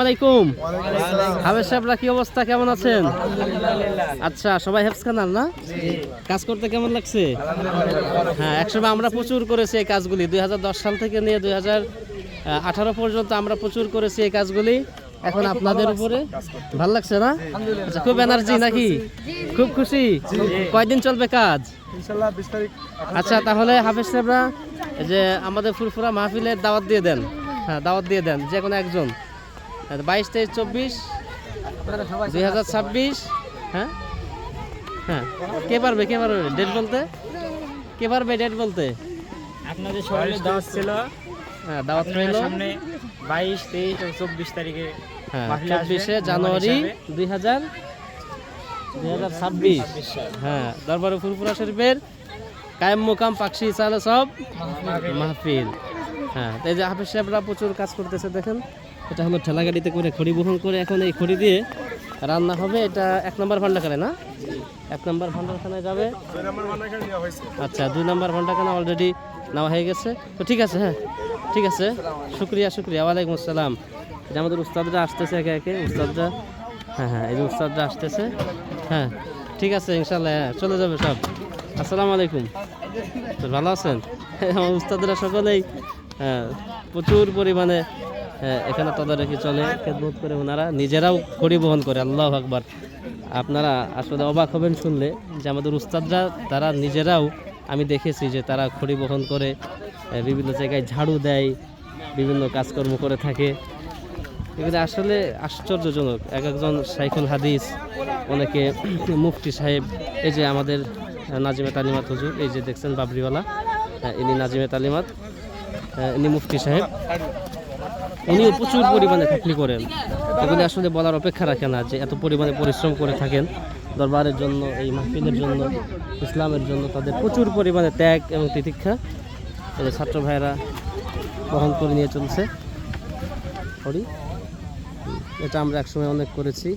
আলাইকুম হাবেজ সাহেবরা, কি অবস্থা, কেমন আছেন? আচ্ছা, সবাই হেফজ খানাল না? কাজ করতে কেমন লাগছে? হ্যাঁ, একসময় আমরা প্রচুর করেছি এই কাজগুলি। 2010 সাল থেকে নিয়ে 2018 পর্যন্ত আমরা প্রচুর করেছি এই কাজগুলি। এখন আপনাদের উপরে ভালো লাগছে না? আচ্ছা, খুব এনার্জি নাকি? খুব খুশি? কয়দিন চলবে কাজ? ইনশাআল্লাহ 20 তারিখ। আচ্ছা, তাহলে হাফেজ সাহেবরা যে আমাদের ফুরফুরা মাহফিলের দাওয়াত দিয়ে দেন। হ্যাঁ, দাওয়াত দিয়ে দেন যে কোনো একজন। 22, 23, 24, 2026। হ্যাঁ হ্যাঁ, কে পারবে ডেট বলতে? কে পারবে ডেট বলতে? আপনাদের সবাই দাওয়াত ছিল। হ্যাঁ, দাওয়াত রইল সামনে 22, 23 ও 24 তারিখে। হ্যাঁ, মাহফিল আসবে, 24শে জানুয়ারি 2026। হ্যাঁ, দরবারে ফুরফুরা শরীফের কায়েম মুকাম পাকশি চালে সব মাহফিল। হ্যাঁ, এই যে হাফেজ সাহেবরা প্রচুর কাজ করতেছে দেখেন। এটা হলো ঠেলা গাড়িতে করে খড়ি বহন করে এখন এই খড়ি দিয়ে রান্না হবে। এটা 1 নম্বর ভান্ডারখানে না? 1 নম্বর ভান্ডারখানায় যাবে। 2 নম্বর ভান্ডারখানে নেওয়া হয়েছে। আচ্ছা, 2 নম্বর ভান্ডারখানা অলরেডি নেওয়া হয়ে গেছে। তো ঠিক আছে, হ্যাঁ ঠিক আছে, শুক্রিয়া। ওয়ালাইকুম আসসালাম। যে আমাদের উস্তাদরা আসতেছে একে একে, উস্তাদরা। হ্যাঁ, এই যে উস্তাদরা আসতেছে। হ্যাঁ, ঠিক আছে, ইনশাল্লাহ হ্যাঁ চলে যাবে সব। আসসালামু আলাইকুম। তো ভালো আছেন? আমার উস্তাদরা সকলেই প্রচুর পরিমাণে এখানে তদারকি চলে, খেদমত করে। ওনারা নিজেরাও খড়ি বহন করে। আল্লাহু আকবার। আপনারা আসলে অবাক হবেন শুনলে যে আমাদের উস্তাদরা তারা নিজেরাও, আমি দেখেছি যে তারা খড়ি বহন করে বিভিন্ন জায়গায় ঝাড়ু দেয়, বিভিন্ন কাজকর্ম করে থাকে। এগুলো আসলে আশ্চর্যজনক। একজন শাইখুল হাদিস, অনেকে মুফতি সাহেব। এই যে আমাদের নাজিমে তালিমাত হুজুর, এই যে দেখছেন বাবরিওয়ালা, ইনি নাজিমে তালিমাত, ইনি মুফতি সাহেব। উনিও প্রচুর পরিমাণে চাকরি করেন। এগুলি আসলে বলার অপেক্ষা রাখে না যে এত পরিমাণে পরিশ্রম করে থাকেন দরবারের জন্য, এই মাহফিলের জন্য, ইসলামের জন্য। তাদের প্রচুর পরিমাণে ত্যাগ এবং তিতিক্ষা এদের ছাত্র ভাইয়েরা বহন করে নিয়ে চলছে। এটা আমরা একসময় অনেক করেছি।